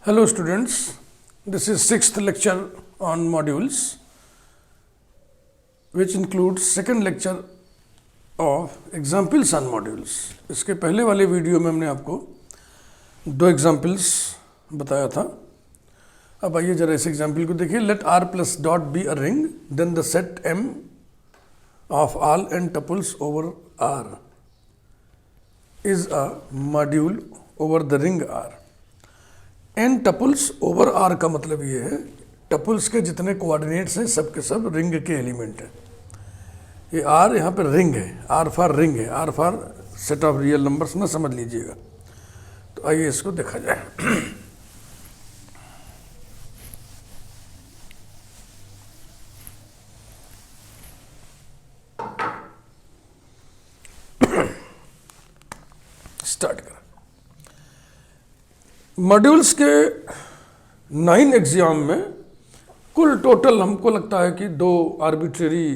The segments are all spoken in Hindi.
Hello students, this is sixth lecture on modules which includes second lecture of examples on modules. इसके पहले वाले वीडियो में हमने आपको दो एग्जाम्पल्स बताया था. अब आइए जरा इस एग्जाम्पल को देखिए. Let R plus dot be a ring then the set M of all N tuples over R is a module over the ring R. N tuples over R का मतलब ये है टपल्स के जितने कोऑर्डिनेट्स हैं सब के सब रिंग के एलिमेंट हैं. ये आर यहाँ पर रिंग है, आर फॉर रिंग है, R for set of real numbers ना समझ लीजिएगा. तो आइए इसको देखा जाए. स्टार्ट करें. मॉड्यूल्स के 9 एग्जाम में कुल टोटल हमको लगता है कि 2 आर्बिट्रेरी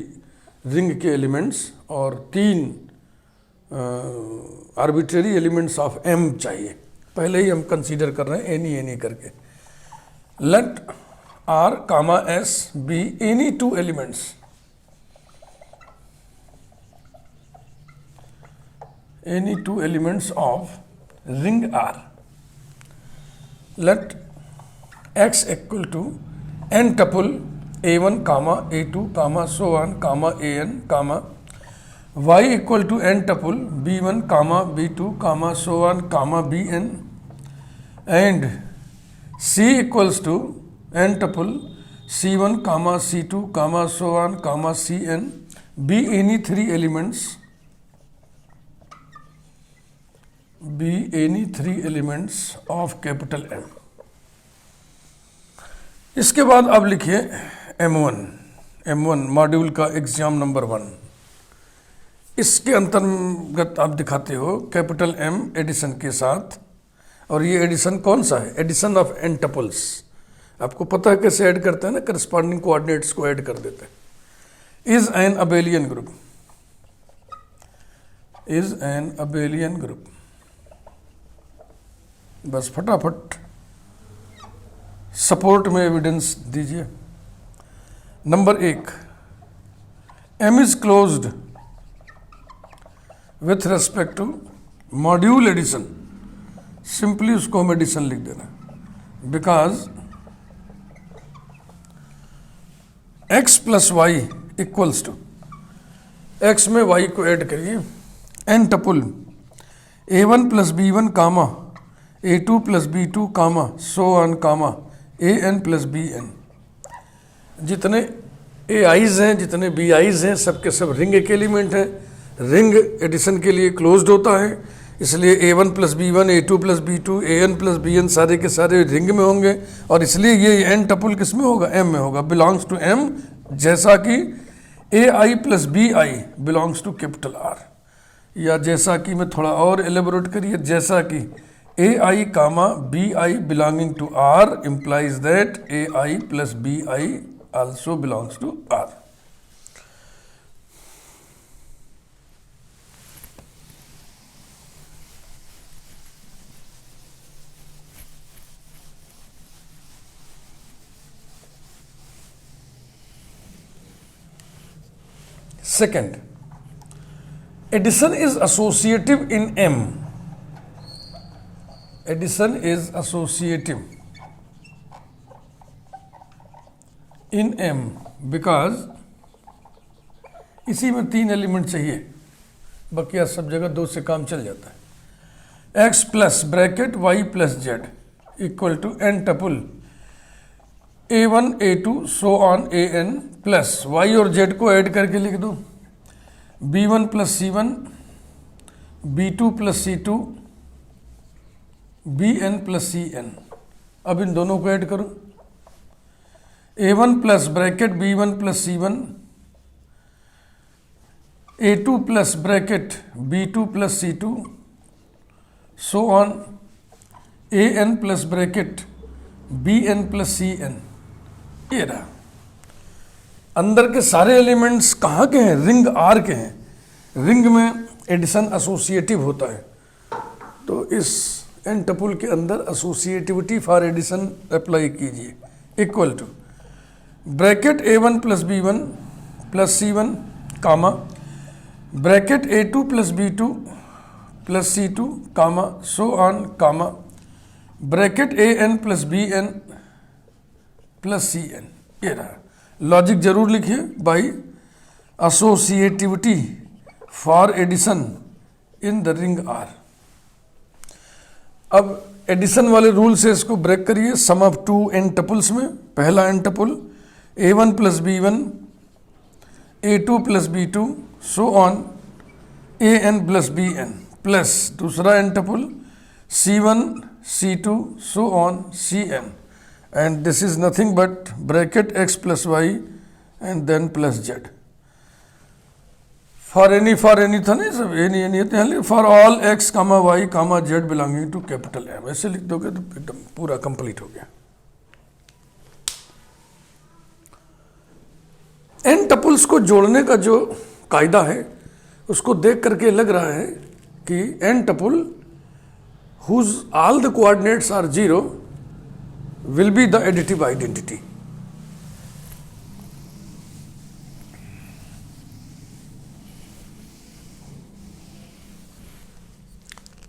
रिंग के एलिमेंट्स और 3 आर्बिट्रेरी एलिमेंट्स ऑफ एम चाहिए. पहले ही हम कंसीडर कर रहे हैं एनी करके. Let R comma S be any 2 elements of ring R. Let x equal to n tuple a1 comma a2 comma so on comma an comma y equal to n tuple b1 comma b2 comma so on comma bn and c equals to n tuple c1 comma c2 comma so on comma cn. be any 3 elements of capital M. इसके बाद अब लिखिए M1 मॉड्यूल का एग्जाम नंबर 1. इसके अंतर्गत आप दिखाते हो कैपिटल M एडिशन के साथ. और ये एडिशन कौन सा है? Addition of N tuples. आपको पता है कैसे ऐड करते हैं ना, करस्पॉन्डिंग कोऑर्डिनेट्स को ऐड कर देते हैं. Is an abelian group. बस फटाफट सपोर्ट में एविडेंस दीजिए. Number 1, M is closed with respect to module addition. Simply उसको हम एडिशन लिख देना. Because x plus Y equals to, X में y को ऐड करिए. N tuple a1 plus b1 comma a2 plus b2 comma so on comma an plus bn. जितने ai's हैं, जितने bi's हैं, सब के सब रिंग के एलिमेंट हैं. रिंग एडिशन के लिए क्लोज्ड होता है, इसलिए a1 plus b1 a2 plus b2 an plus bn सारे के सारे रिंग में होंगे. और इसलिए ये n टपुल किस में होगा? m में होगा. बिलोंग्स टू m, जैसा कि ai plus bi belongs to capital R. या जैसा कि, मैं थोड़ा और एलेबोरेट करिए, जैसा कि ai comma bi belonging to R implies that ai plus bi also belongs to R. Second, addition is associative in M. Addition is associative in M because इसी में 3 एलिमेंट चाहिए, बाकी सब जगह 2 से काम चल जाता है. x plus bracket y plus Z equal to n tuple a1 a2 so on an plus y और z को ऐड करके लिख दो. b1 plus c1 b2 plus c2 bn plus cn. अब इन दोनों को ऐड करो. a1 plus bracket b1 plus c1 a2 plus bracket b2 plus c2 so on an plus bracket bn plus cn. ये रहा. अंदर के सारे एलिमेंट्स कहाँ के हैं? रिंग आर के हैं. रिंग में एडिशन एसोसिएटिव होता है. तो इस एन टपुल के अंदर एसोसिएटिविटी फॉर एडिशन अप्लाई कीजिए, equal to bracket A1 plus B1 plus C1 comma bracket A2 plus B2 plus C2 comma so on comma bracket AN plus BN plus CN। ये रहा। लॉजिक जरूर लिखिए, by associativity for addition in the ring R। अब एडिशन वाले रूल से इसको ब्रेक करिए। Sum of two n tuples में पहला n tuple A1 plus B1 A2 plus B2 so on AN plus BN plus दूसरा n tuple C1 C2 so on CN and this is nothing but bracket X plus Y and then plus Z। For any था नहीं सब, any for all X comma Y comma Z belonging to capital M। ऐसे लिख दोगे तो एकदम पूरा कंप्लीट हो गया। एन टपुल्स को जोड़ने का जो कायदा है उसको देख करके लग रहा है कि n tuple whose all the coordinates are 0 will be the additive identity.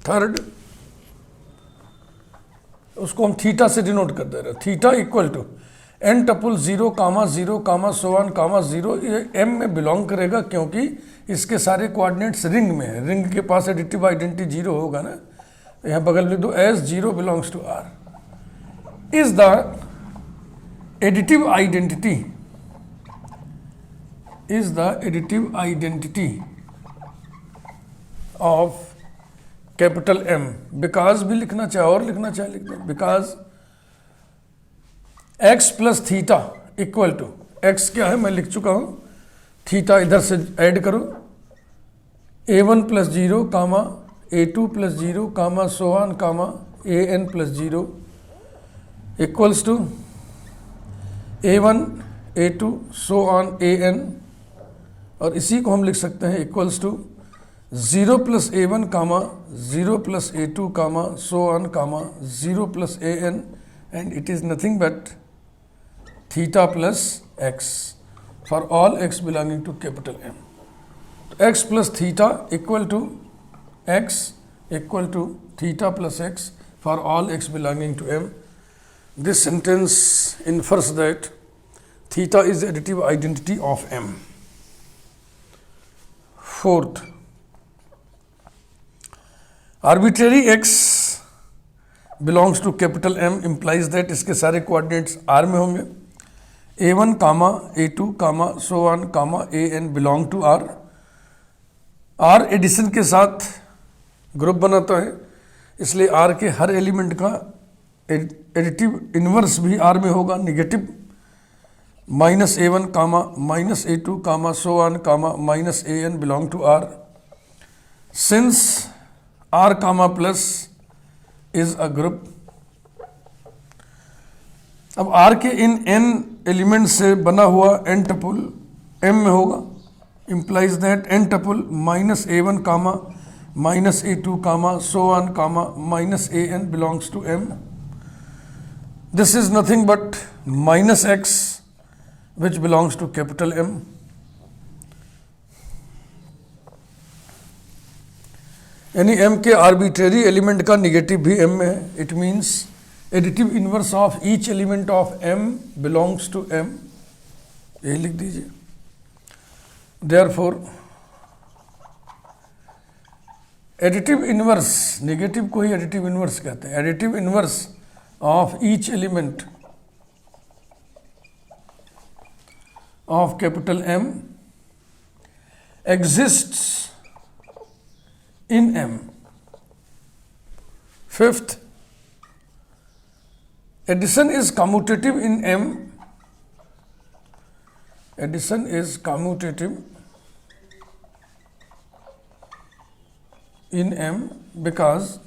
Third, उसको हम थीटा से डिनोट कर दे रहे हैं। Theta equal to n tuple 0 comma 0 comma so on comma 0। ये M में बिलोंग करेगा क्योंकि इसके सारे कोऑर्डिनेट्स रिंग में है। रिंग के पास एडिटिव आइडेंटिटी 0 होगा ना, यहाँ बगल में लिख दो S 0 belongs to R is the additive identity of capital M। Because भी लिखना चाहे और लिखना चाहे लिख दो। Because X plus theta equal to X क्या है मैं लिख चुका हूं, थीटा इधर से ऐड करो A1 plus 0 comma A2 plus 0 comma so on comma AN plus 0 equals to A1 A2 so on AN, और इसी को हम लिख सकते हैं equals to 0 plus A1 comma 0 plus A2 comma so on comma 0 plus AN and it is nothing but theta plus X for all X belonging to capital M। तो X plus theta equal to X equal to theta plus X for all X belonging to M। This sentence infers that theta is the additive identity of M। Fourth, arbitrary X belongs to capital M implies that इसके सारे कोऑर्डिनेट्स R में होंगे। A1 comma A2 comma so on comma AN belong to R। R addition के साथ ग्रुप बनाता है, इसलिए R के हर एलिमेंट का एडिटिव इनवर्स भी R में होगा, negative minus A1 comma minus A2 comma so on comma minus AN belong to R। Since R comma plus is a group. अब R के इन n एलिमेंट से बना हुआ n टपुल M में होगा, implies that n tuple minus A1 comma minus A2 comma so on comma minus AN belongs to M। This is nothing but minus X which belongs to capital M। यानी M के आर्बिट्रेरी एलिमेंट का निगेटिव भी M में है। It means additive inverse of each element of M belongs to M। यही लिख दीजिए। देयरफॉर एडिटिव इनवर्स, निगेटिव को ही एडिटिव इनवर्स कहते हैं। Additive inverse of each element of capital M exists in M। Fifth, addition is commutative in M। Addition is commutative in M because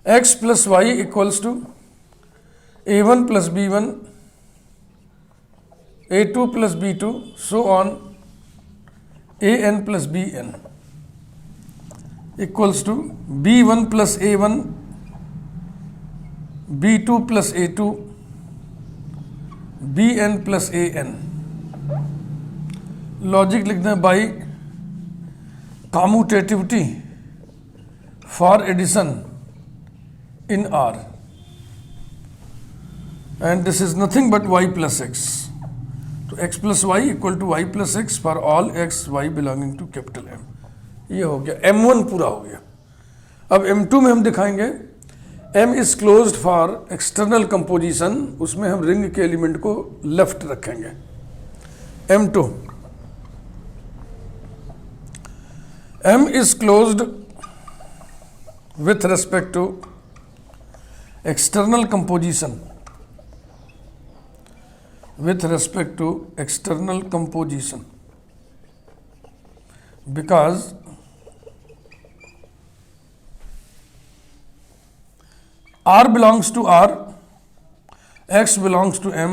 X plus Y equals to A1 plus B1 A2 plus B2 so on AN plus BN equals to B1 plus A1 B2 plus A2 BN plus AN। Logic लिखते हैं by commutativity for addition in R and this is nothing but y plus x. तो x plus y equal to y plus x for all x y belonging to capital M। ये हो गया M1 पूरा हो गया। अब M2 में हम दिखाएंगे M is closed for external composition, उसमें हम रिंग के एलिमेंट को लेफ्ट रखेंगे। M2 M is closed with respect to external composition with respect to external composition because R belongs to R, X belongs to M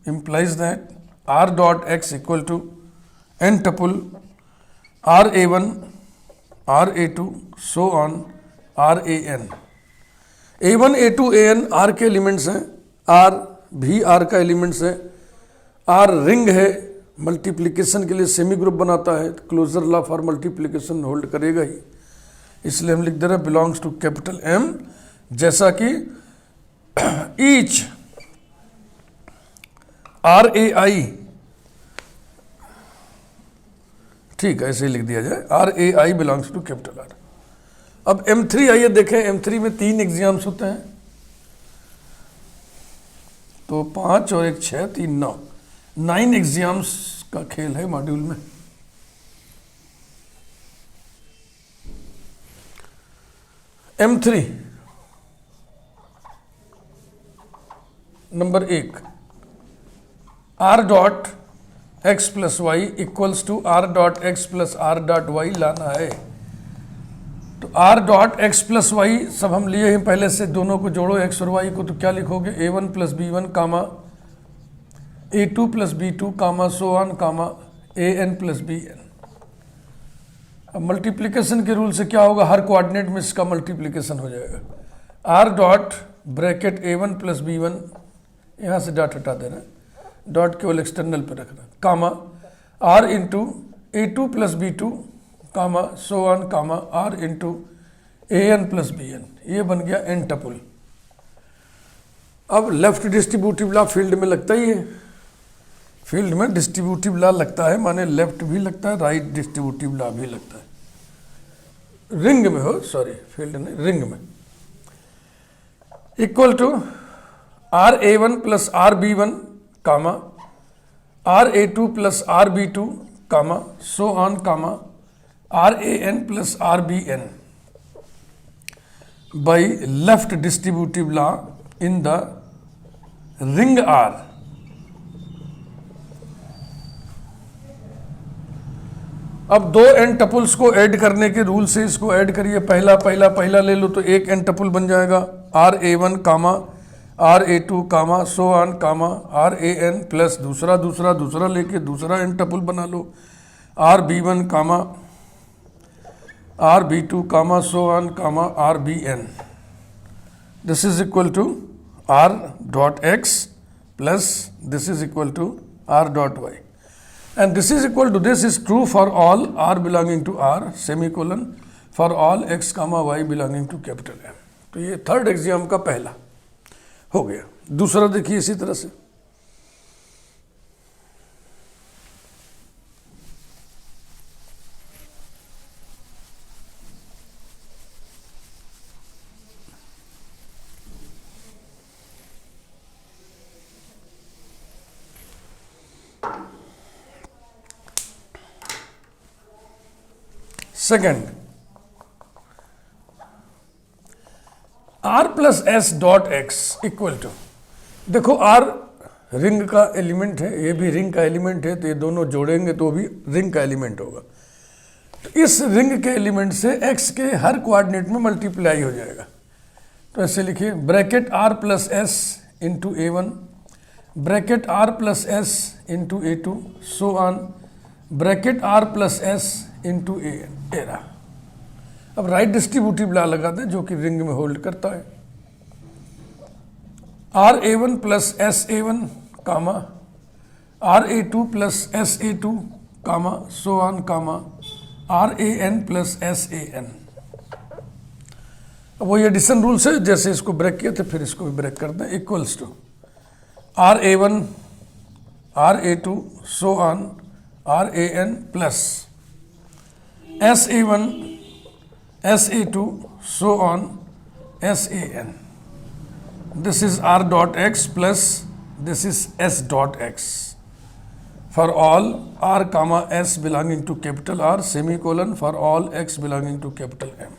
implies that R dot X equal to n tuple RA1, RA2 so on RAN। A1, A2, AN R के एलिमेंट्स हैं, R भी R का एलिमेंट्स है, R रिंग है, मल्टीप्लिकेशन के लिए सेमी ग्रुप बनाता है, closure law for multiplication hold करेगा ही, इसलिए हम लिख दे रहे हैं बिलोंग्स टू कैपिटल M, जैसा कि ईच RAI, ठीक है ऐसे ही लिख दिया जाए, RAI belongs to capital R। अब M3 आइए देखें, M3 में 3 एग्जाम्स होते हैं, तो 5 और 1 6 3 9 9 एग्जाम्स का खेल है मॉड्यूल में। M3 number 1 R dot x plus Y equals to R dot x plus R dot Y लाना है। तो R dot x plus Y सब हम लिए हैं पहले से, दोनों को जोड़ो x और y को, तो क्या लिखोगे A1 plus B1 comma A2 plus B2 comma so on comma AN plus BN। अब मल्टीप्लिकेशन के रूल से क्या होगा, हर कोऑर्डिनेट में इसका मल्टीप्लिकेशन हो जाएगा। R dot bracket A1 plus B1, यहाँ से डॉट हटा देना, डॉट केवल एक्सटर्नल पे रखना, comma R into A2 plus B2 comma so on comma R into AN plus BN। ये बन गया एन टपुल। अब लेफ्ट डिस्ट्रीब्यूटिव लॉ फील्ड में लगता ही है, फील्ड में डिस्ट्रीब्यूटिव लॉ लगता है, माने लेफ्ट भी लगता है, राइट डिस्ट्रीब्यूटिव लॉ भी लगता है। रिंग में हो, सॉरी फील्ड नहीं, रिंग में equal to RA1 plus RB1 comma RA2 plus RB2 comma so on comma RAN plus RBN by left distributive law in the ring R। अब दो एन टपुल्स को ऐड करने के रूल से इसको ऐड करिए, पहला पहला पहला ले लो तो एक एन टपुल बन जाएगा RA1 comma RA2 comma so on comma RAN plus दूसरा दूसरा दूसरा लेके दूसरा एन टपुल बना लो RB1 comma RB2 comma so on comma RBN। This is equal to R dot X plus this is equal to R dot Y, and this is equal to this is true for all R belonging to R semicolon for all X comma Y belonging to capital M। तो ये थर्ड एग्जाम का पहला हो गया। दूसरा देखिए इसी तरह से, second R plus s dot x equal to, देखो R रिंग का एलिमेंट है, ये भी रिंग का एलिमेंट है, तो ये दोनों जोड़ेंगे तो भी रिंग का एलिमेंट होगा। तो इस रिंग के एलिमेंट से x के हर कोऑर्डिनेट में मल्टीप्लाई हो जाएगा। तो ऐसे लिखिए bracket R plus S into A1 bracket R plus S into A two so on bracket R plus S into A रहा। अब राइट डिस्ट्रीब्यूटिव लॉ लगाते हैं जो कि रिंग में होल्ड करता है। R a one plus s a one comma r a two plus s a two comma so on comma r a n plus s a n. अब वही एडिशन रूल्स है, जैसे इसको ब्रेक किया थे फिर इसको भी ब्रेक कर दें। Equals to r a one r a two so on r a n plus s a one s a two so on s a n. This is r dot x plus this is s dot x for all r comma s belonging to capital are semicolon for all x belonging to capital M.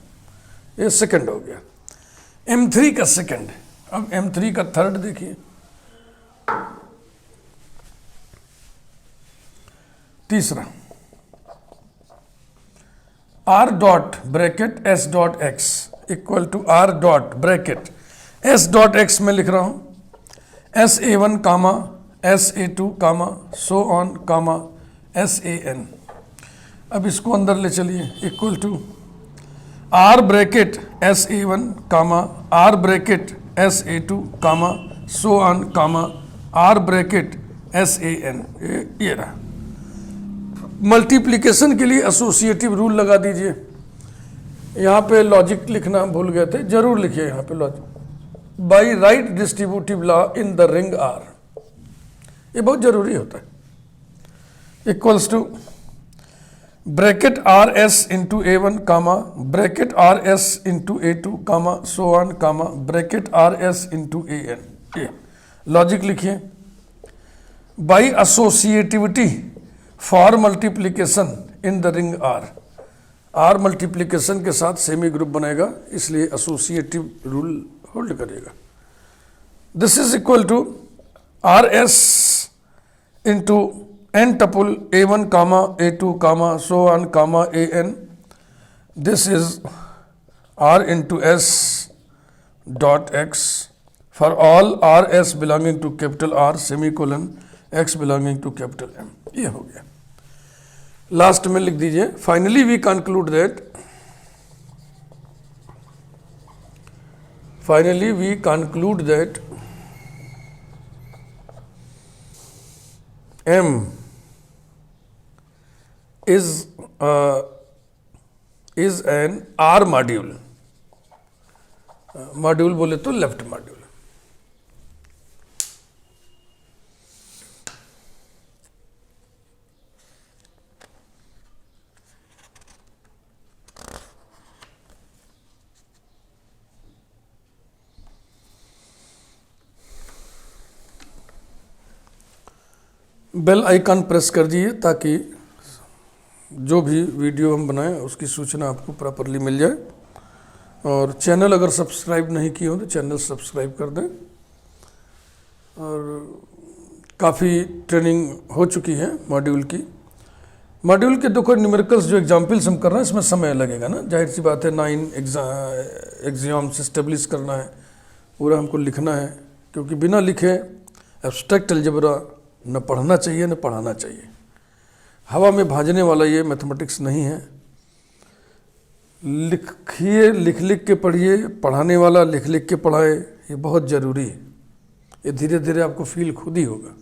ये सेकंड हो गया। M3 का सेकंड। अब M3 का थर्ड देखिए। तीसरा R dot bracket S dot x equal to R dot bracket S dot x में लिख रहा हूं s a one comma s a two comma so on comma s a n. अब इसको अंदर ले चलिए। Equal to r bracket s a one comma r bracket s a two comma so on comma r bracket s a n. ये रहा। मल्टीप्लिकेशन के लिए एसोसिएटिव रूल लगा दीजिए। यहाँ पे लॉजिक लिखना भूल गए थे, जरूर लिखिए यहाँ पे logic. By right distributive law in the ring r, ये बहुत जरूरी होता है। Equals to bracket r S into a one comma bracket r S into A two comma so on comma bracket r S into a n. ये लॉजिक लिखिए। By associativity for multiplication in the ring r, r multiplication के साथ सेमी ग्रुप बनेगा, इसलिए एसोसिएटिव रूल होल्ड करेगा। This is equal to R S into n tuple A one comma A two comma so on comma A n. This is R into S dot x for all R S belonging to capital are semicolon X belonging to capital M. ये हो गया। लास्ट में लिख दीजिए finally we conclude that M is an R module. Module बोले तो left module. Bell icon press कर दीजिए ताकि जो भी वीडियो हम बनाएं उसकी सूचना आपको प्रॉपरली मिल जाए। और चैनल अगर सब्सक्राइब नहीं किए हो तो चैनल सब्सक्राइब कर दें। और काफ़ी ट्रेनिंग हो चुकी है मॉड्यूल की। मॉड्यूल के देखो न्यूमेरिकल्स जो एग्जाम्पल्स हम कर रहे हैं इसमें समय लगेगा ना, जाहिर सी बात है। 9 एग्जाम्स इस्टेब्लिश करना है, पूरा हमको लिखना है, क्योंकि बिना लिखे एब्स्ट्रैक्ट अलजेब्रा न पढ़ना चाहिए न पढ़ाना चाहिए। हवा में भाजने वाला ये मैथमेटिक्स नहीं है। लिखिए, लिख लिख के पढ़िए, पढ़ाने वाला लिख लिख के पढ़ाए, ये बहुत ज़रूरी है। ये धीरे धीरे आपको फील खुद ही होगा।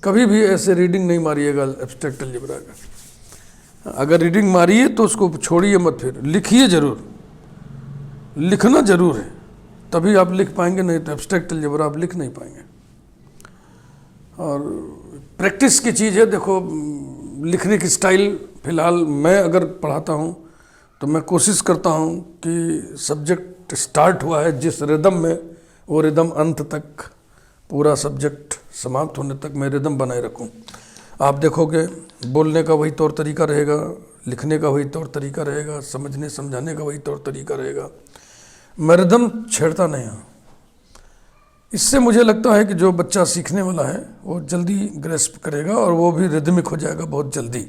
कभी भी ऐसे रीडिंग नहीं मारिएगा एब्स्ट्रैक्ट अलजेब्रा का। अगर रीडिंग मारिए तो उसको छोड़िए मत, फिर लिखिए ज़रूर। लिखना ज़रूर है, तभी आप लिख पाएंगे, नहीं तो एब्स्ट्रैक्ट अलजेब्रा आप लिख नहीं पाएंगे। और प्रैक्टिस की चीज़ है। देखो लिखने की स्टाइल, फ़िलहाल मैं अगर पढ़ाता हूँ तो मैं कोशिश करता हूँ कि सब्जेक्ट स्टार्ट हुआ है जिस रिदम में, वो रिदम अंत तक, पूरा सब्जेक्ट समाप्त होने तक मैं रिदम बनाए रखूँ। आप देखोगे बोलने का वही तौर तरीका रहेगा, लिखने का वही तौर तरीका रहेगा, समझने समझाने का वही तौर तरीका रहेगा। मैं रिदम छेड़ता नहीं हूँ। इससे मुझे लगता है कि जो बच्चा सीखने वाला है वो जल्दी ग्रेस्प करेगा और वो भी रिदमिक हो जाएगा बहुत जल्दी।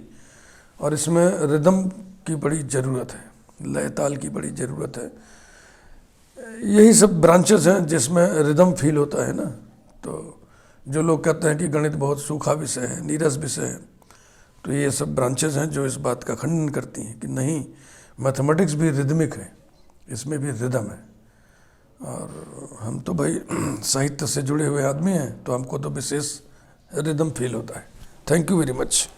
और इसमें रिदम की बड़ी ज़रूरत है, लय ताल की बड़ी ज़रूरत है। यही सब ब्रांचेस हैं जिसमें रिदम फील होता है ना। तो जो लोग कहते हैं कि गणित बहुत सूखा विषय है, नीरस विषय है, तो ये सब ब्रांचेस हैं जो इस बात का खंडन करती हैं कि नहीं, मैथमेटिक्स भी रिदमिक है, इसमें भी रिदम है। और हम तो भाई साहित्य से जुड़े हुए आदमी हैं, तो हमको तो विशेष रिदम फील होता है। Thank you very much.